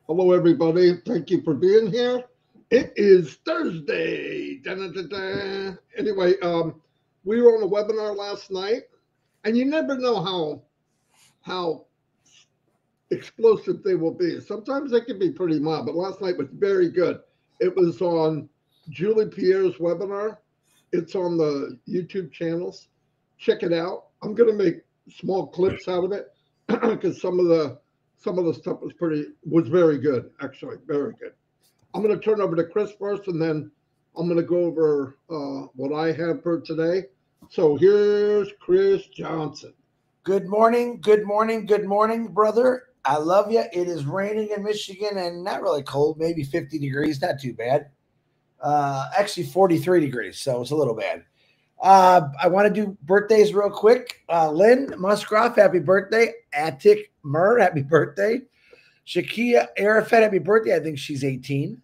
Hello, everybody. Thank you for being here. It is Thursday. Da-da-da-da. Anyway, we were on a webinar last night, and you never know how explosive they will be. Sometimes they can be pretty mild, but last night was very good. It was on Julie Pierre's webinar. It's on the YouTube channels. Check it out. I'm going to make small clips out of it because some of the stuff was very good, actually, very good. I'm going to turn over to Chris first, and then I'm going to go over what I have for today. So here's Chris Johnson. Good morning, brother. I love you. It is raining in Michigan and not really cold, maybe 50 degrees, not too bad. Actually 43 degrees, so it's a little bad. I want to do birthdays real quick. Lynn Musgroff, happy birthday. Atik Mur, happy birthday. Shakia Arafat, happy birthday. I think she's 18.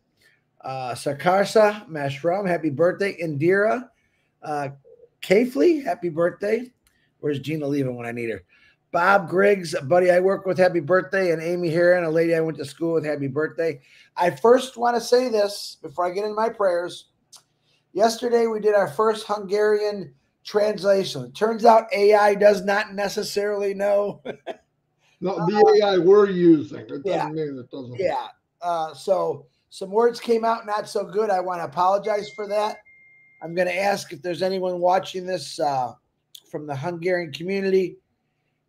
Sakarsa Mashram, happy birthday. Indira Kafley, happy birthday. Where's Gina leaving when I need her? Bob Griggs, a buddy I work with, happy birthday. And Amy Heron, a lady I went to school with, happy birthday. I first want to say this before I get into my prayers. Yesterday, we did our first Hungarian translation. It turns out AI does not necessarily know. No, the AI we're using. It doesn't mean it doesn't. Yeah. So some words came out not so good. I want to apologize for that. I'm going to ask if there's anyone watching this from the Hungarian community.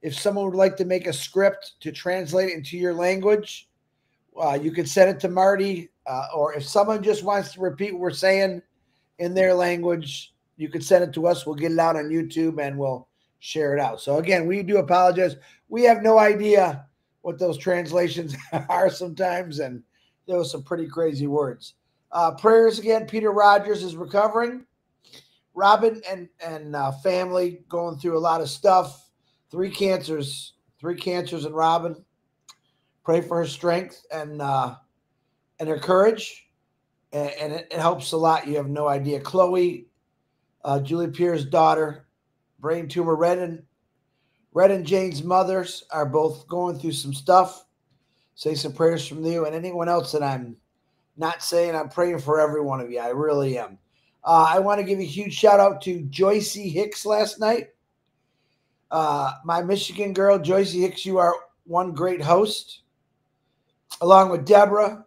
If someone would like to make a script to translate it into your language, you could send it to Marty. Or if someone just wants to repeat what we're saying in their language, you could send it to us. We'll get it out on YouTube and we'll share it out. So again, we do apologize. We have no idea what those translations are sometimes, and there was some pretty crazy words. Prayers again. Peter Rogers is recovering. Robin and family going through a lot of stuff. Three cancers in Robin. Pray for her strength and her courage, and it helps a lot. You have no idea. Chloe, Julie Pierre's daughter, brain tumor. Red and Jane's mothers are both going through some stuff. Say some prayers from you, and anyone else that I'm not saying. I'm praying for every one of you. I really am. I want to give a huge shout out to Joycey Hicks last night. My Michigan girl, Joycey Hicks, you are one great host, along with Deborah.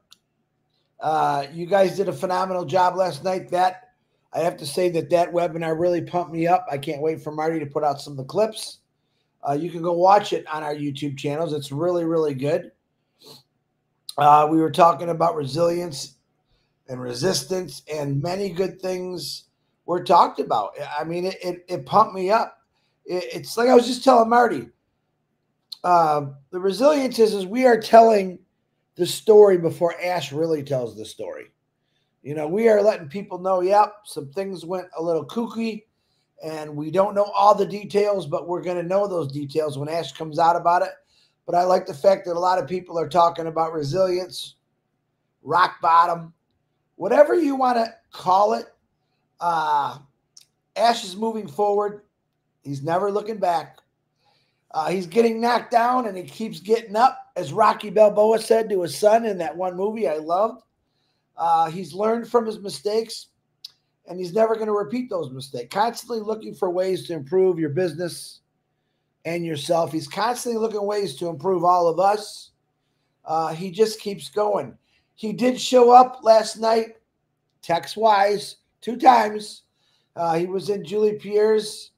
You guys did a phenomenal job last night. That I have to say that webinar really pumped me up. I can't wait for Marty to put out some of the clips. You can go watch it on our YouTube channels. It's really, really good. We were talking about resilience and resistance, and many good things were talked about. I mean, it pumped me up. It's like I was just telling Marty. The resilience is we are telling the story before Ash really tells the story. You know, we are letting people know, yep, some things went a little kooky, and we don't know all the details, but we're going to know those details when Ash comes out about it. But I like the fact that a lot of people are talking about resilience, rock bottom, whatever you want to call it. Ash is moving forward. He's never looking back. He's getting knocked down, and he keeps getting up, as Rocky Balboa said to his son in that one movie I loved. He's learned from his mistakes, and he's never going to repeat those mistakes. Constantly looking for ways to improve your business and yourself. He's constantly looking ways to improve all of us. He just keeps going. He did show up last night, text-wise, 2 times. He was in Julie Pierre's,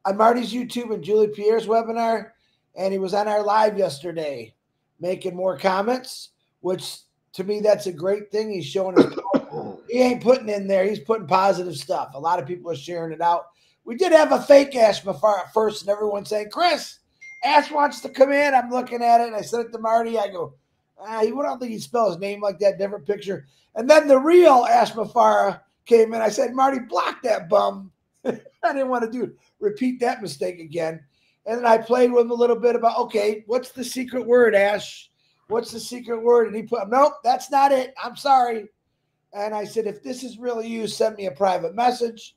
on Marty's YouTube and Julie Pierre's webinar, and he was on our live yesterday making more comments, which to me, that's a great thing. He's showing us. He ain't putting in there. He's putting positive stuff. A lot of people are sharing it out. We did have a fake Ash Mufareh at first, and everyone's saying, Chris, Ash wants to come in. I'm looking at it, and I sent it to Marty. I go, I don't think he'd spell his name like that, different picture. And then the real Ash Mufareh came in. I said, Marty, block that bum. I didn't want to repeat that mistake again. And then I played with him a little bit about, okay, what's the secret word, Ash? What's the secret word? And he put, nope, that's not it. I'm sorry. And I said, if this is really you, send me a private message.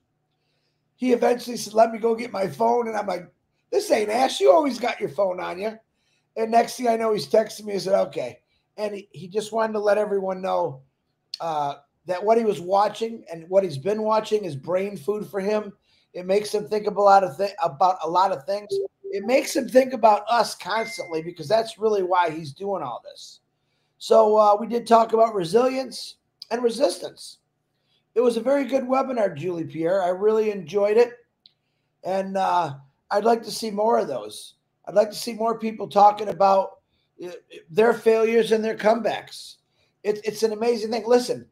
He eventually said, let me go get my phone. And I'm like, this ain't Ash. You always got your phone on you. And next thing I know, he's texting me. I said, okay. and he just wanted to let everyone know that what he was watching and what he's been watching is brain food for him. It makes him think about a lot of things. It makes him think about us constantly, because that's really why he's doing all this. So we did talk about resilience and resistance. It was a very good webinar, Julie Pierre. I really enjoyed it. And I'd like to see more of those. I'd like to see more people talking about their failures and their comebacks. It's an amazing thing. Listen,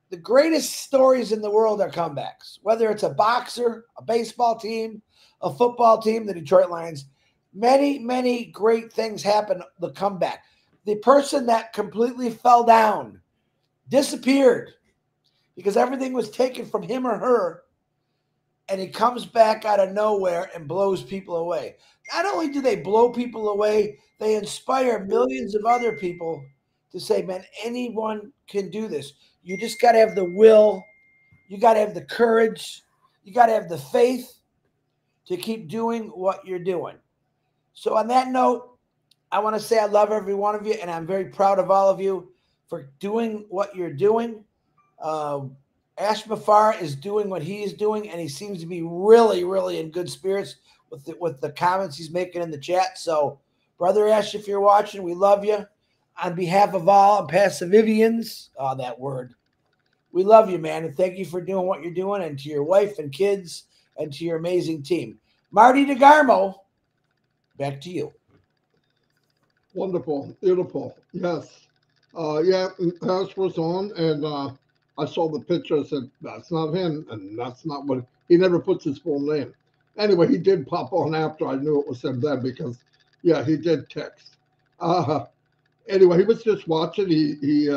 the greatest stories in the world are comebacks, whether it's a boxer, a baseball team, a football team, the Detroit Lions. Many, many great things happen, the comeback. The person that completely fell down, disappeared, because everything was taken from him or her, and he comes back out of nowhere and blows people away. Not only do they blow people away, they inspire millions of other people to say, man, anyone can do this. You just got to have the will. You got to have the courage. You got to have the faith to keep doing what you're doing. So on that note, I want to say I love every one of you, and I'm very proud of all of you for doing what you're doing. Ash Mufareh is doing what he is doing, and he seems to be really, really in good spirits with the comments he's making in the chat. So, Brother Ash, if you're watching, we love you. On behalf of all Onpassivians, that word, we love you, man, and thank you for doing what you're doing, and to your wife and kids, and to your amazing team. Marty DeGarmo, back to you. Wonderful, beautiful. Yes. Yeah, Ash was on, and I saw the picture. I said, that's not him, and that's not what he never puts his full name. Anyway, he did pop on after I knew it was him then, because, yeah, he did text. Anyway, he was just watching. He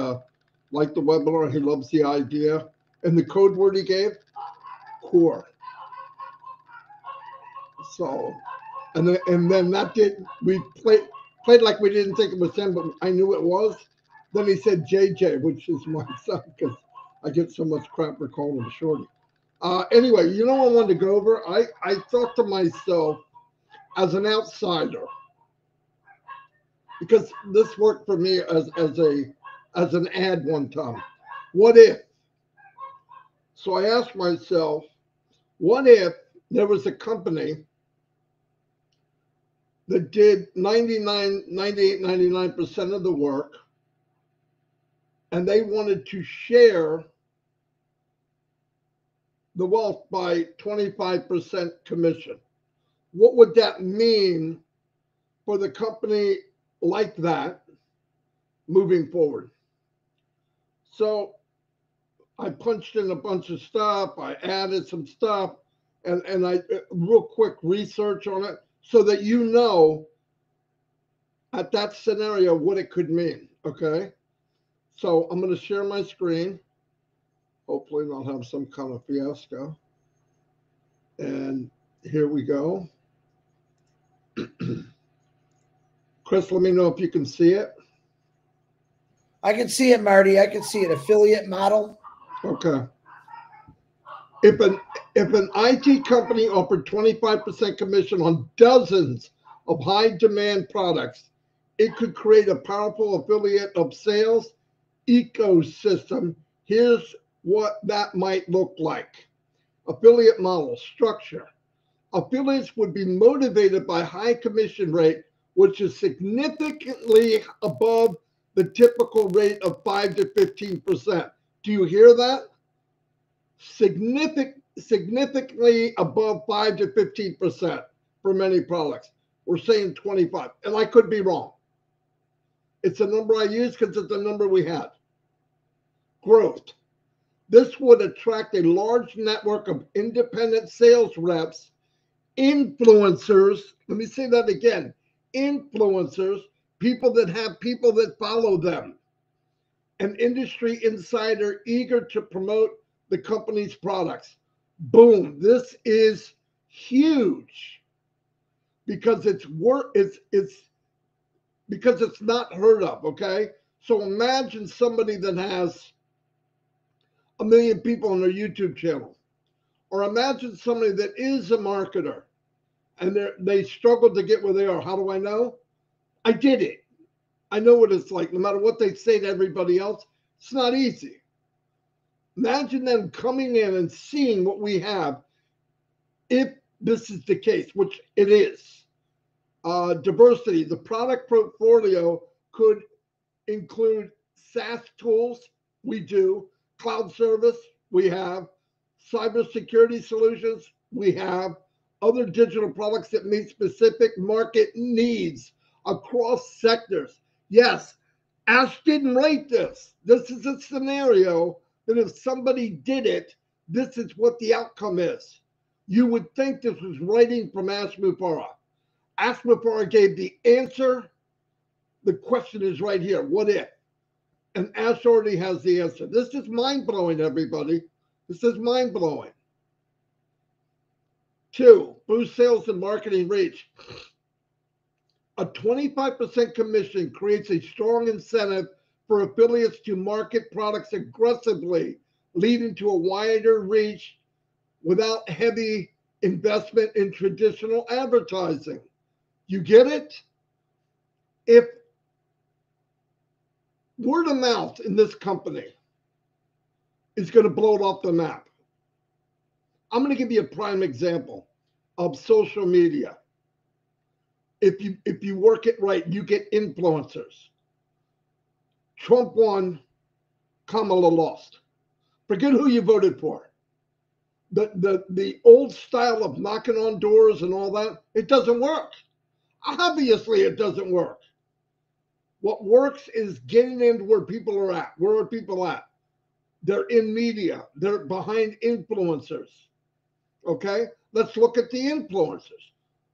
liked the webinar. He loves the idea. And the code word he gave, core. So, and then that did, we played like we didn't think it was him, but I knew it was. Then he said JJ, which is my son, because I get so much crap for calling him Shorty. Anyway, you know what I wanted to go over? I thought to myself, as an outsider, because this worked for me as an ad one time. What if? So I asked myself, what if there was a company that did 98, 99% of the work, and they wanted to share the wealth by 25% commission? What would that mean for the company like that moving forward? So I punched in a bunch of stuff. I added some stuff, and I real quick research on it so that you know at that scenario what it could mean. Okay. So I'm going to share my screen. Hopefully not have some kind of fiasco. And here we go. Chris, let me know if you can see it. I can see it, Marty. I can see it. Affiliate model. Okay. If an IT company offered 25% commission on dozens of high demand products, it could create a powerful affiliate of sales ecosystem. Here's what that might look like. Affiliate model structure. Affiliates would be motivated by high commission rate, which is significantly above the typical rate of 5 to 15%. Do you hear that? Significantly above 5 to 15% for many products. We're saying 25, and I could be wrong. It's a number I use because it's a number we had. Growth. This would attract a large network of independent sales reps, influencers. Let me say that again. Influencers, people that have people that follow them. An industry insider eager to promote the company's products. Boom. This is huge because it's because it's not heard of, okay? So imagine somebody that has 1 million people on their YouTube channel, or imagine somebody that is a marketer and they struggle to get where they are. How do I know? I did it. I know what it's like. No matter what they say to everybody else, it's not easy. Imagine them coming in and seeing what we have, if this is the case, which it is. Diversity. The product portfolio could include SaaS tools, we do, cloud service, we have, cybersecurity solutions, we have, other digital products that meet specific market needs across sectors. Yes, Ash didn't write this. This is a scenario that if somebody did it, this is what the outcome is. You would think this was writing from Ash Mufareh. Ash Mufareh gave the answer. The question is right here. What if? And Ash already has the answer. This is mind-blowing, everybody. This is mind-blowing. 2, boost sales and marketing reach. A 25% commission creates a strong incentive for affiliates to market products aggressively, leading to a wider reach without heavy investment in traditional advertising. You get it? If word of mouth in this company is going to blow it off the map. I'm going to give you a prime example of social media. If you work it right, you get influencers. Trump won, Kamala lost. Forget who you voted for. The old style of knocking on doors and all that, it doesn't work. Obviously, it doesn't work. What works is getting into where people are at. Where are people at? They're in media. They're behind influencers. Okay? Let's look at the influencers.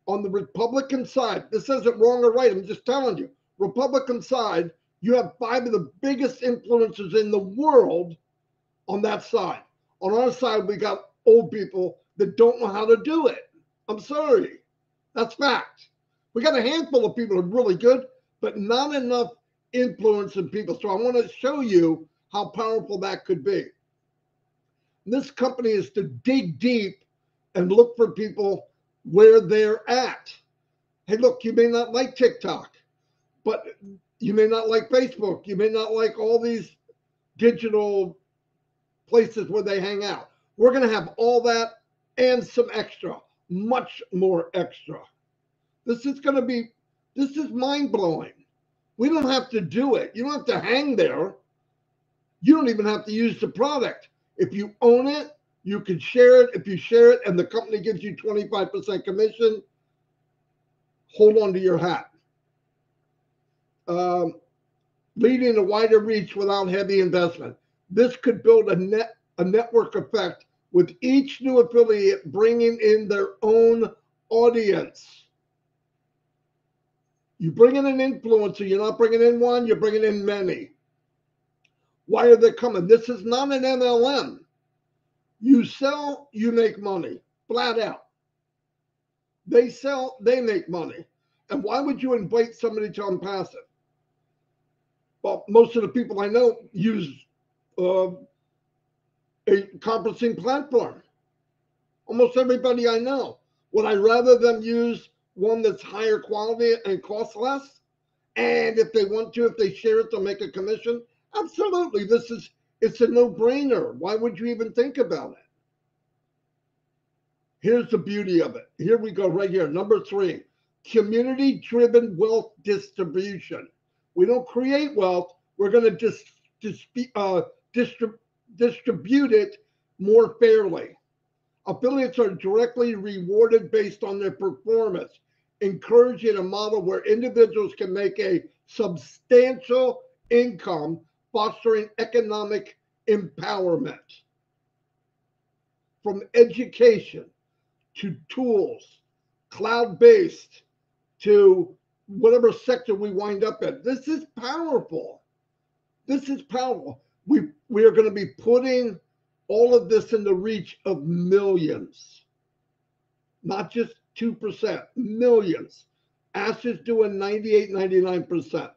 On the Republican side, this isn't wrong or right. I'm just telling you. Republican side, you have 5 of the biggest influencers in the world on that side. On our side, we got old people that don't know how to do it. I'm sorry. That's fact. We got a handful of people who are really good, but not enough influence in people. So I want to show you how powerful that could be. This company is to dig deep and look for people where they're at. Hey, look, you may not like TikTok, but you may not like Facebook. You may not like all these digital places where they hang out. We're going to have all that and some extra, much more extra. This is mind-blowing. We don't have to do it. You don't have to hang there. You don't even have to use the product. If you own it, you can share it. If you share it and the company gives you 25% commission, hold on to your hat. Leading a wider reach without heavy investment. This could build a network effect with each new affiliate bringing in their own audience. You bring in an influencer, you're not bringing in one, you're bringing in many. Why are they coming? This is not an MLM. You sell, you make money, flat out. They sell, they make money. And why would you invite somebody to Onpassive? Well, most of the people I know use a conferencing platform. Almost everybody I know. Would I rather them use one that's higher quality and costs less? And if they want to, if they share it, they'll make a commission? Absolutely. It's a no-brainer. Why would you even think about it? Here's the beauty of it. Here we go right here. Number 3, community-driven wealth distribution. We don't create wealth. We're going to distribute it more fairly. Affiliates are directly rewarded based on their performance, encouraging a model where individuals can make a substantial income, fostering economic empowerment. From education to tools, cloud-based to whatever sector we wind up in. This is powerful. This is powerful. We are going to be putting all of this in the reach of millions, not just 2%, millions. Ash is doing 98, 99%.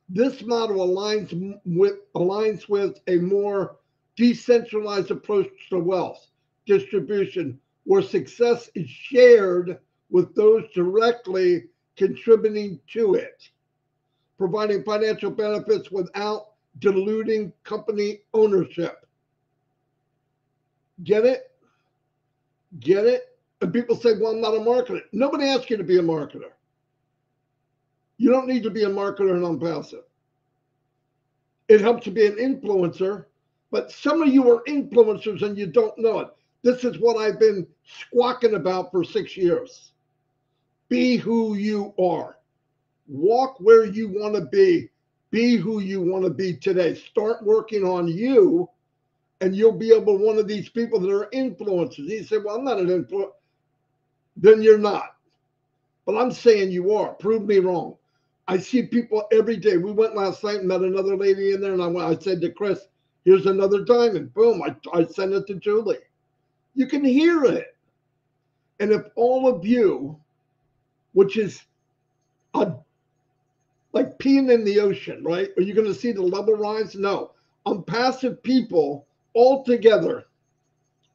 This model aligns with a more decentralized approach to wealth distribution, where success is shared with those directly contributing to it, providing financial benefits without diluting company ownership. Get it? Get it? And people say, well, I'm not a marketer. Nobody asked you to be a marketer. You don't need to be a marketer in Onpassive. It helps to be an influencer, but some of you are influencers and you don't know it. This is what I've been squawking about for 6 years. Be who you are. Walk where you want to be. Be who you want to be today. Start working on you, and you'll be able to one of these people that are influencers. You say, well, I'm not an influencer. Then you're not. But I'm saying you are. Prove me wrong. I see people every day. We went last night and met another lady in there, and I said to Chris, here's another diamond. Boom, I sent it to Julie. You can hear it. And if all of you, which is like peeing in the ocean, right? Are you going to see the level rise? No. Onpassive people all together,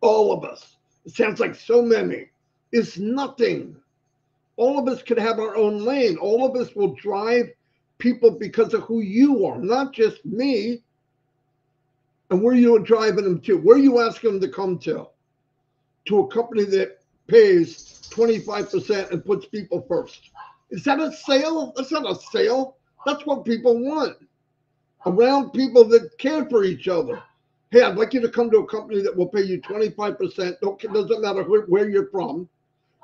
all of us, it sounds like so many, is nothing. All of us can have our own lane. All of us will drive people because of who you are, not just me. And where you are driving them to, where you asking them to come to a company that pays 25% and puts people first. Is that a sale? That's not a sale. That's what people want. Around people that care for each other. Hey, I'd like you to come to a company that will pay you 25%. Doesn't matter where you're from.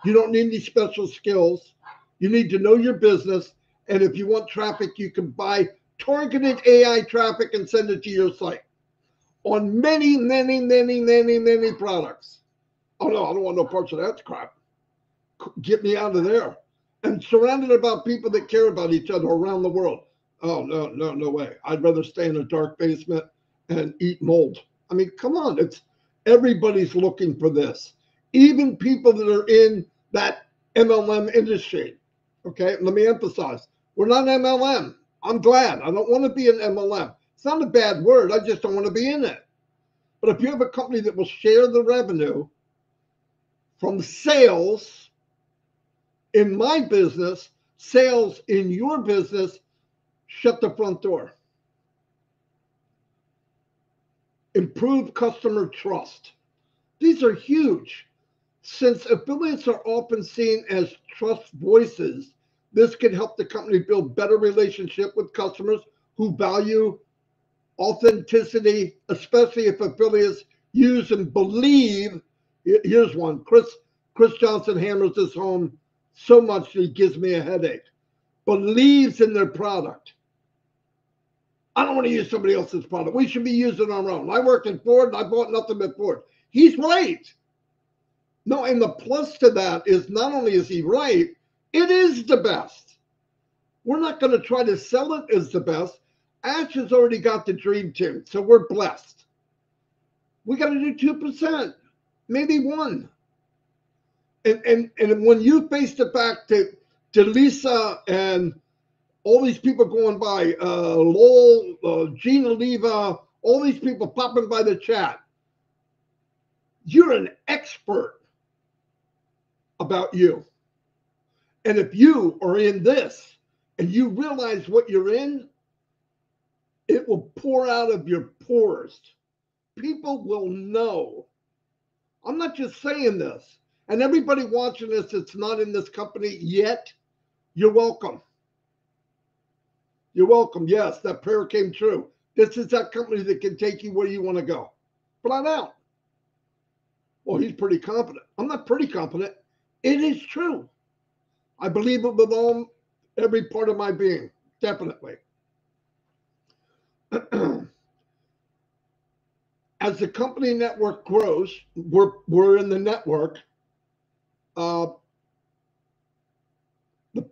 You don't need any special skills. You need to know your business. And if you want traffic, you can buy targeted AI traffic and send it to your site on many, many, many, many, many products. Oh, no, I don't want no parts of that crap. Get me out of there. And surrounded about people that care about each other around the world. Oh, no way. I'd rather stay in a dark basement and eat mold. I mean, come on. Everybody's looking for this. Even people that are in that MLM industry. Okay, let me emphasize. We're not MLM. I'm glad. I don't want to be an MLM. It's not a bad word. I just don't want to be in it. But if you have a company that will share the revenue from sales in my business, sales in your business, shut the front door. Improve customer trust. These are huge. Since affiliates are often seen as trust voices, this can help the company build better relationship with customers who value authenticity, especially if affiliates use and believe. Here's one. Chris Johnson hammers this home so much that he gives me a headache. Believes in their product. I don't want to use somebody else's product. We should be using our own. I worked in Ford and I bought nothing but Ford. He's right. No, and the plus to that is not only is he right, it is the best. We're not going to try to sell it as the best. Ash has already got the dream team, so we're blessed. We got to do 2%, maybe 1%. And when you face the fact to Lisa and all these people going by, Lowell, Gina Leva, all these people popping by the chat, you're an expert about you. And if you are in this and you realize what you're in, it will pour out of your pores. People will know. I'm not just saying this. And everybody watching this that's not in this company yet, you're welcome. You're welcome. Yes, that prayer came true. This is that company that can take you where you want to go. Flat out. Well, he's pretty confident. I'm not pretty confident. It is true. I believe it with every part of my being. Definitely. As the company network grows, we're in the network. The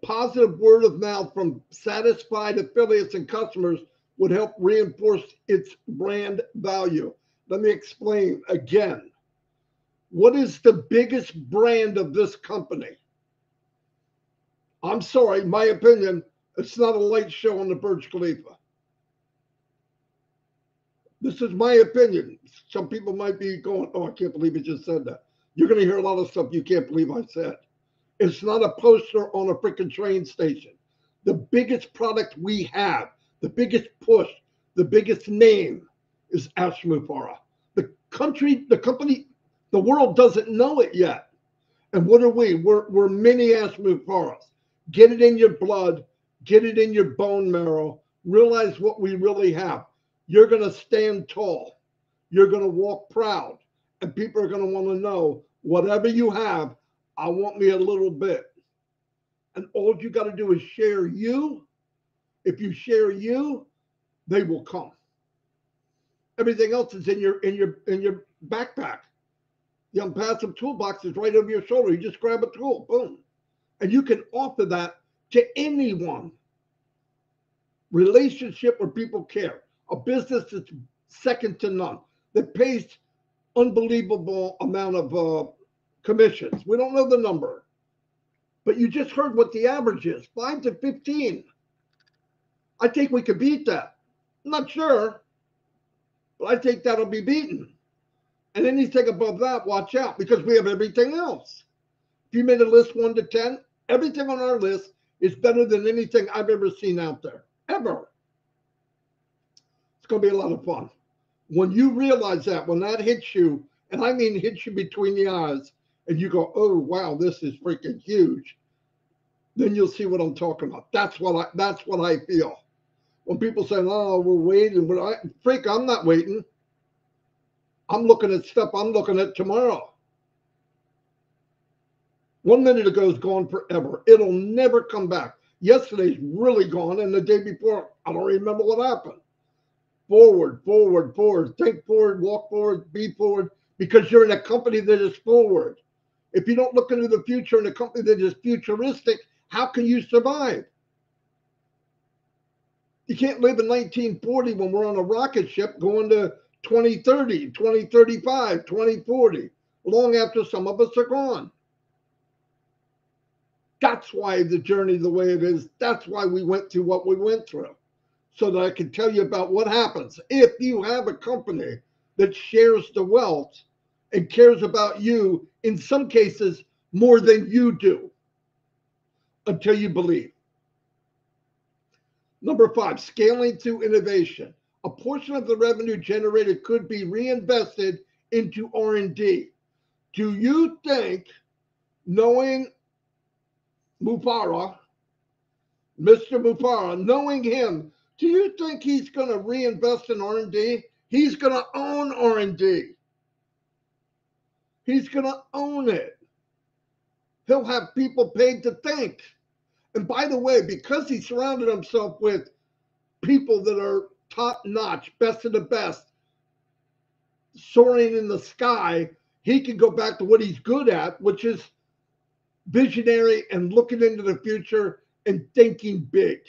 positive word of mouth from satisfied affiliates and customers would help reinforce its brand value. Let me explain again. What is the biggest brand of this company? I'm sorry, my opinion, it's not a light show on the Burj Khalifa. This is my opinion. Some people might be going, oh, I can't believe he just said that. You're going to hear a lot of stuff you can't believe I said. It's not a poster on a freaking train station. The biggest product we have, the biggest push, the biggest name is Ash Mufareh. The company, the world doesn't know it yet. And what are we? We're mini Ash Mufarehs. Get it in your blood, get it in your bone marrow, realize what we really have. You're going to stand tall. You're going to walk proud. And people are going to want to know, whatever you have, I want me a little bit. And all you got to do is share you. If you share you, they will come. Everything else is in your backpack. The Onpassive toolbox is right over your shoulder. You just grab a tool, boom. And you can offer that to anyone. Relationship where people care. A business that's second to none. That pays unbelievable amount of commissions. We don't know the number. But you just heard what the average is, 5 to 15. I think we could beat that. I'm not sure, but I think that'll be beaten. And anything above that, watch out, because we have everything else. If you made a list 1 to 10, everything on our list is better than anything I've ever seen out there, ever. It's going to be a lot of fun. When you realize that, when that hits you, and I mean hits you between the eyes, and you go, oh, wow, this is freaking huge, then you'll see what I'm talking about. That's what I feel. When people say, oh, we're waiting, but I'm not waiting. I'm looking at stuff I'm looking at tomorrow. 1 minute ago is gone forever. It'll never come back. Yesterday's really gone, and the day before, I don't remember what happened. Forward, forward, forward. Think forward, walk forward, be forward, because you're in a company that is forward. If you don't look into the future in a company that is futuristic, how can you survive? You can't live in 1940 when we're on a rocket ship going to 2030, 2035, 2040, long after some of us are gone. That's why the journey the way it is. That's why we went through what we went through, so that I can tell you about what happens if you have a company that shares the wealth and cares about you, in some cases, more than you do, until you believe. Number 5, scaling through innovation. A portion of the revenue generated could be reinvested into R&D. Do you think, knowing Mufareh, Mr. Mufareh, knowing him, do you think he's going to reinvest in R&D? He's going to own R&D. He's going to own it. He'll have people paid to think. And by the way, because he surrounded himself with people that are top-notch, best of the best, soaring in the sky, he can go back to what he's good at, which is visionary and looking into the future and thinking big,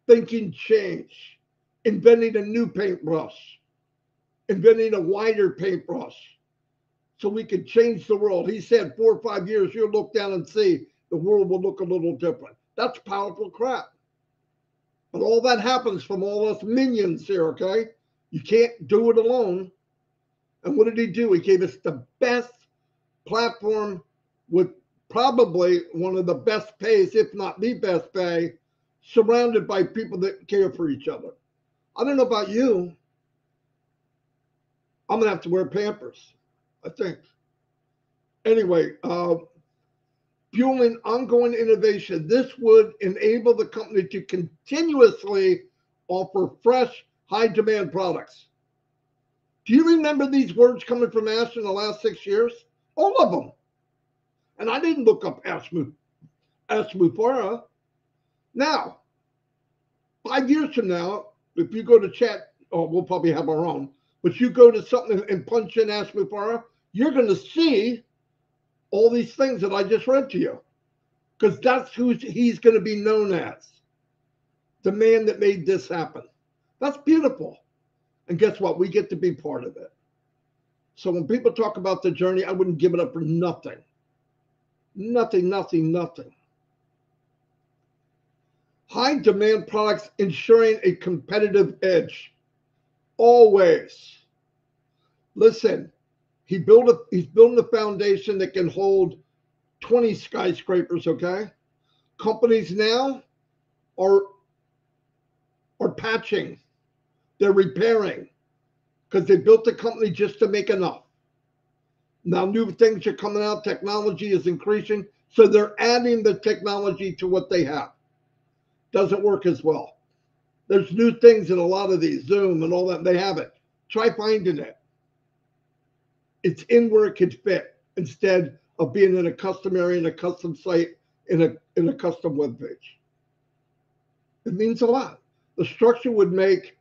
thinking change, inventing a new paintbrush, inventing a wider paintbrush so we can change the world. He said 4 or 5 years, you'll look down and see the world will look a little different. That's powerful crap. But all that happens from all us minions here, okay? You can't do it alone. And what did he do? He gave us the best platform with probably one of the best pays, if not the best pay, surrounded by people that care for each other. I don't know about you. I'm going to have to wear Pampers, I think. Anyway, fueling ongoing innovation. This would enable the company to continuously offer fresh, high-demand products. Do you remember these words coming from Ash in the last 6 years? All of them. And I didn't look up Ash Mufareh. Now, 5 years from now, if you go to chat, we'll probably have our own, but you go to something and punch in Ash Mufareh, you're going to see all these things that I just read to you, because that's who he's going to be known as, the man that made this happen. That's beautiful. And guess what? We get to be part of it. So when people talk about the journey, I wouldn't give it up for nothing. Nothing, nothing, nothing. High demand products ensuring a competitive edge. Always. Listen, he's building a foundation that can hold 20 skyscrapers, okay? Companies now are patching. They're repairing because they built the company just to make enough. Now new things are coming out. Technology is increasing. So they're adding the technology to what they have. Doesn't work as well. There's new things in a lot of these, Zoom and all that. They have it. Try finding it. It's in where it could fit instead of being in a custom area, in a custom site, in a custom web page. It means a lot. The structure would make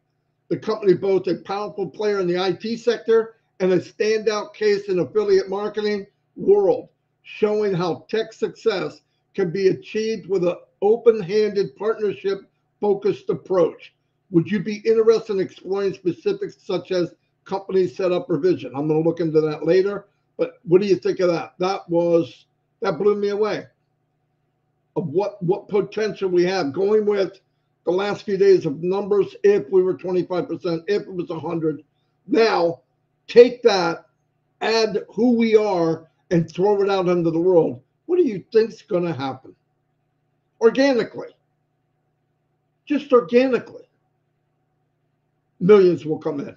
the company both a powerful player in the IT sector and a standout case in affiliate marketing world, showing how tech success can be achieved with an open-handed partnership-focused approach. Would you be interested in exploring specifics such as company setup or vision? I'm going to look into that later, but what do you think of that? That blew me away of what potential we have going with the last few days of numbers. If we were 25%, if it was 100, now take that, add who we are, and throw it out into the world. What do you think's going to happen? Organically, just organically, millions will come in.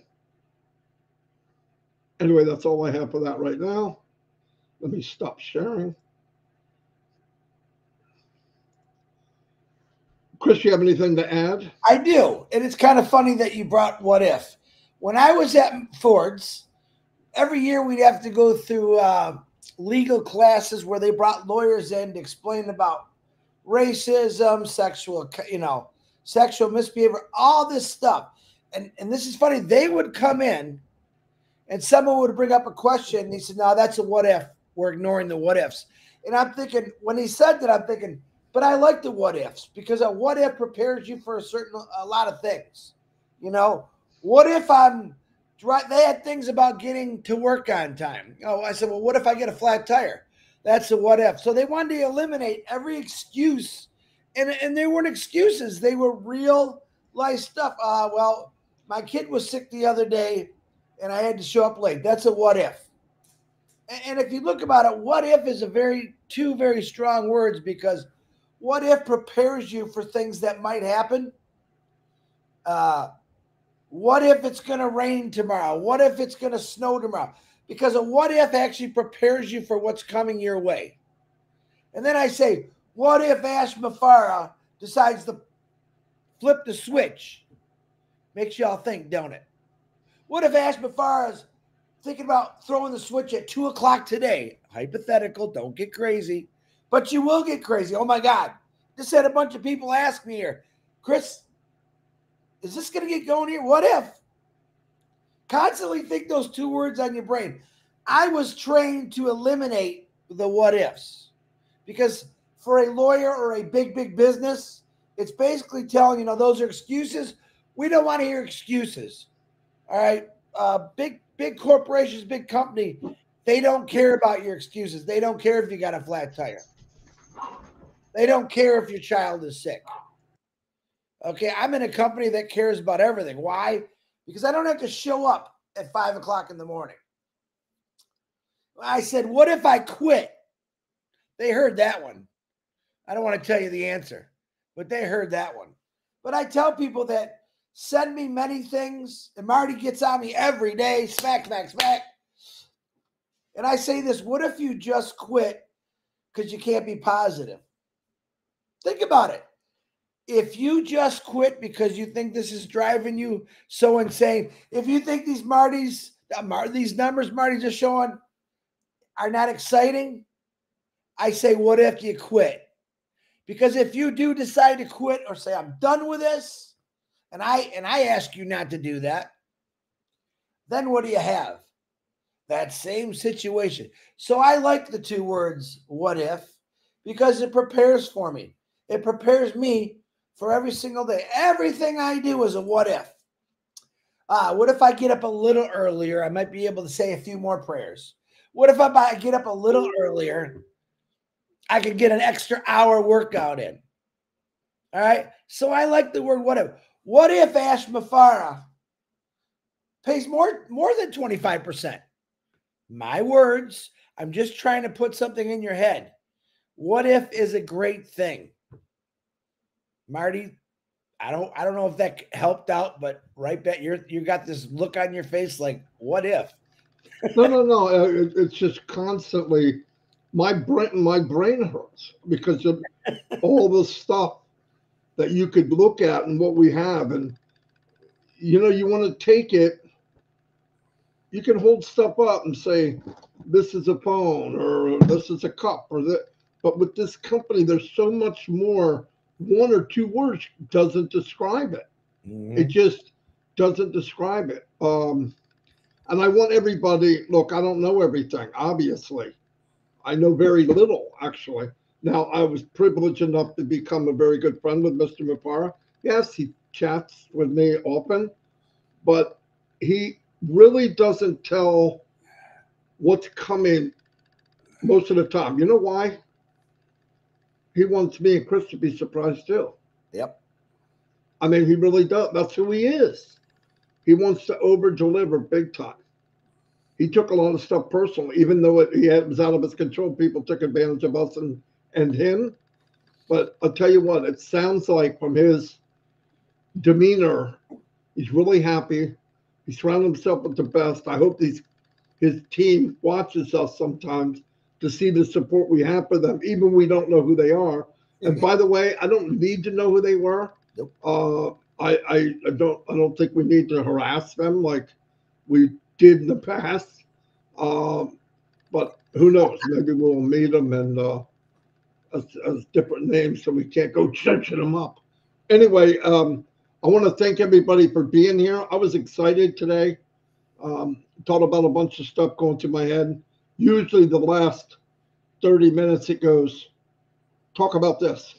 Anyway, that's all I have for that right now. Let me stop sharing. Chris, you have anything to add? I do. And it's kind of funny that you brought what if. When I was at Ford's, every year we'd have to go through legal classes where they brought lawyers in to explain about racism, sexual misbehavior, all this stuff. And this is funny. They would come in and someone would bring up a question and he said, no, that's a what if. We're ignoring the what ifs. And I'm thinking, when he said that, I'm thinking, but I like the what ifs because a what if prepares you for a lot of things. What if they had things about getting to work on time. Oh, I said, well, what if I get a flat tire? That's a what if. So they wanted to eliminate every excuse. And they weren't excuses. They were real life stuff. Well, my kid was sick the other day and I had to show up late. That's a what if. And if you look about it, what if is two very strong words because what if prepares you for things that might happen? What if it's going to rain tomorrow? What if it's going to snow tomorrow? Because a what if actually prepares you for what's coming your way. And then I say, what if Ash Mufareh decides to flip the switch? Makes y'all think, don't it? What if Ash Mufareh is thinking about throwing the switch at 2 o'clock today? Hypothetical, don't get crazy. But you will get crazy. Oh, my God. Just had a bunch of people ask me here, Chris, is this going to get going here? What if? Constantly think those two words on your brain. I was trained to eliminate the what ifs because for a lawyer or a big business, it's basically telling, those are excuses. We don't want to hear excuses. All right. Big corporations, big company, they don't care about your excuses. They don't care if you got a flat tire. They don't care if your child is sick. Okay, I'm in a company that cares about everything. Why? Because I don't have to show up at 5 o'clock in the morning. I said, what if I quit? They heard that one. I don't want to tell you the answer, but they heard that one. But I tell people that send me many things, and Marty gets on me every day, smack. And I say this, what if you just quit because you can't be positive? Think about it. If you just quit because you think this is driving you so insane, if you think these numbers Marty's just showing are not exciting, I say, what if you quit? Because if you do decide to quit or say, I'm done with this, and I ask you not to do that, then what do you have? That same situation. So I like the two words, what if, because it prepares for me. It prepares me for every single day. Everything I do is a what if. What if I get up a little earlier? I might be able to say a few more prayers. What if I get up a little earlier? I could get an extra hour workout in. All right. So I like the word what if. What if Ash Mufareh pays more than 25%? My words. I'm just trying to put something in your head. What if is a great thing. Marty, I don't know if that helped out, but right back, you got this look on your face like, what if? No. It's just constantly my brain hurts because of all the stuff that you could look at and what we have, and you want to take it. You can hold stuff up and say, "This is a phone," or "This is a cup," or that. But with this company, there's so much more. One or two words doesn't describe it. Mm-hmm. It just doesn't describe it. And I want everybody, look, I don't know everything, obviously. I know very little, actually. Now, I was privileged enough to become a very good friend with Mr. Mufareh. Yes, he chats with me often, but he really doesn't tell what's coming most of the time. You know why? He wants me and Chris to be surprised too. Yep. I mean, he really does. That's who he is. He wants to over deliver big time. He took a lot of stuff personally, even though it was out of his control. People took advantage of us and him. But I'll tell you what, it sounds like from his demeanor, he's really happy. He surrounded himself with the best. I hope his team watches us sometimes to see the support we have for them, even we don't know who they are. And by the way, I don't need to know who they were. Nope. I don't think we need to harass them like we did in the past. But who knows? Maybe we'll meet them and as different names, so we can't go searching them up. Anyway, I want to thank everybody for being here. I was excited today. Thought about a bunch of stuff going through my head. Usually the last 30 minutes it goes, talk about this.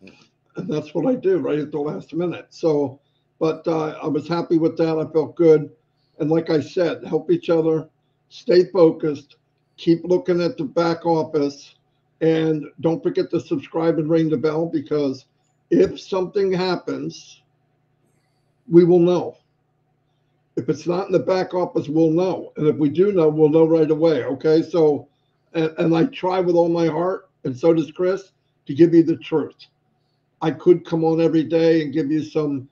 And that's what I do right at the last minute. So, but I was happy with that. I felt good. And like I said, help each other, stay focused, keep looking at the back office, and don't forget to subscribe and ring the bell, because if something happens, we will know. If it's not in the back office, we'll know. And if we do know, we'll know right away. Okay. So, and I try with all my heart, and so does Chris, to give you the truth. I could come on every day and give you some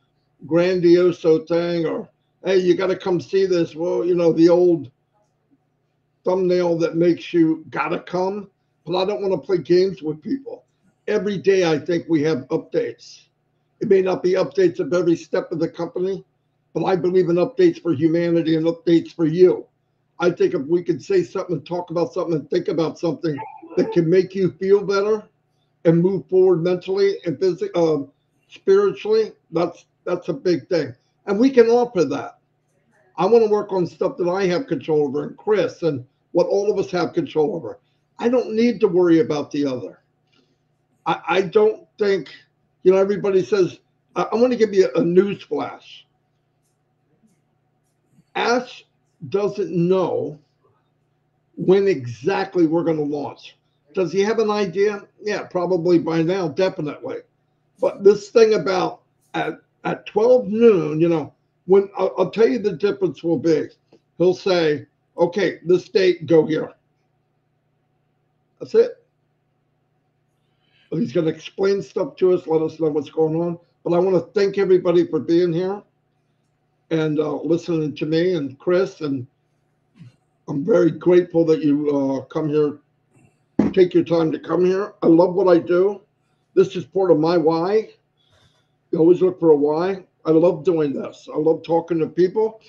grandiose thing, or, hey, you got to come see this. Well, the old thumbnail that makes you got to come. But I don't want to play games with people. Every day, I think we have updates. It may not be updates of every step of the company, but I believe in updates for humanity and updates for you. I think if we could say something and talk about something and think about something that can make you feel better and move forward mentally and physically, spiritually, that's a big thing. And we can offer that. I want to work on stuff that I have control over, and Chris, and what all of us have control over. I don't need to worry about the other. I don't think, everybody says, I want to give you a news flash. Ash doesn't know when exactly we're going to launch. Does he have an idea? Yeah, probably by now, definitely. But this thing about at 12 noon, when I'll tell you the difference will be, he'll say, okay, this date, go here. That's it. He's going to explain stuff to us, let us know what's going on. But I want to thank everybody for being here and listening to me and Chris. And I'm very grateful that you come here, take your time to come here. I love what I do. This is part of my why. You always look for a why. I love doing this. I love talking to people.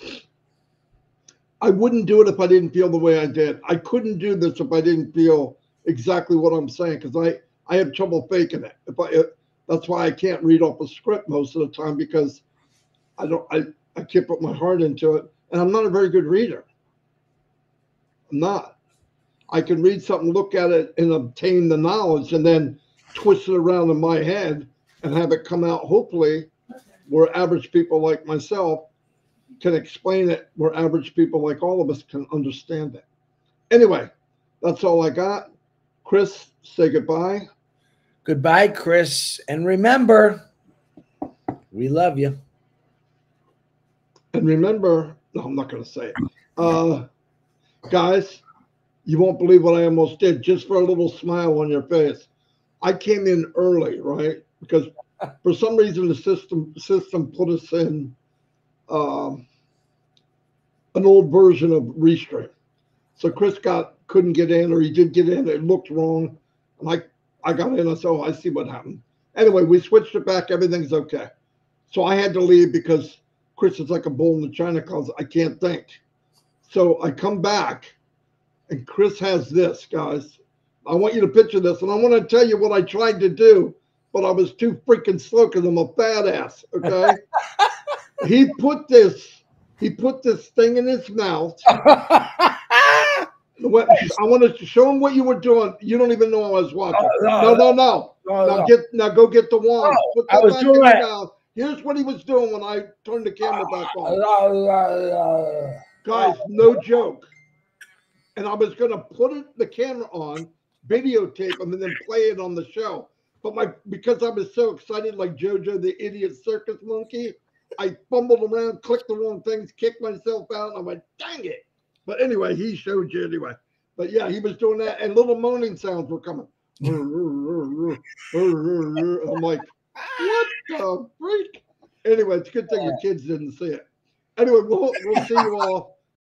I wouldn't do it if I didn't feel the way I did. I couldn't do this if I didn't feel exactly what I'm saying, because I have trouble faking it. That's why I can't read off a script most of the time, because I can't put my heart into it, and I'm not a very good reader. I'm not. I can read something, look at it, and obtain the knowledge, and then twist it around in my head and have it come out, hopefully, where average people like myself can explain it, where average people like all of us can understand it. Anyway, that's all I got. Chris, say goodbye. Goodbye, Chris. And remember, we love you. And remember, no, I'm not going to say it. Guys, You won't believe what I almost did just for a little smile on your face. I came in early, right? Because for some reason the system put us in um, an old version of Restream. So Chris couldn't get in, or he did get in. It looked wrong, and I got in. I said, "Oh, I see what happened." Anyway, we switched it back. Everything's okay. So I had to leave because Chris is like a bull in the china closet. I can't think. So I come back, and Chris has this, guys. I want you to picture this, and I want to tell you what I tried to do, but I was too freaking slow because I'm a badass. Okay. he put this thing in his mouth. I wanted to show him what you were doing. You don't even know I was watching. No. Now go get the wand. Put that back in your mouth. Here's what he was doing when I turned the camera back on. Guys, no joke. And I was gonna put the camera on, videotape him, and then play it on the show. But because I was so excited, like JoJo the idiot circus monkey, I fumbled around, clicked the wrong things, kicked myself out, and I went, dang it. But anyway, he showed you anyway. But yeah, he was doing that, and little moaning sounds were coming. I'm like, what the freak? Anyway, it's a good thing your kids didn't see it. Anyway, we'll see you all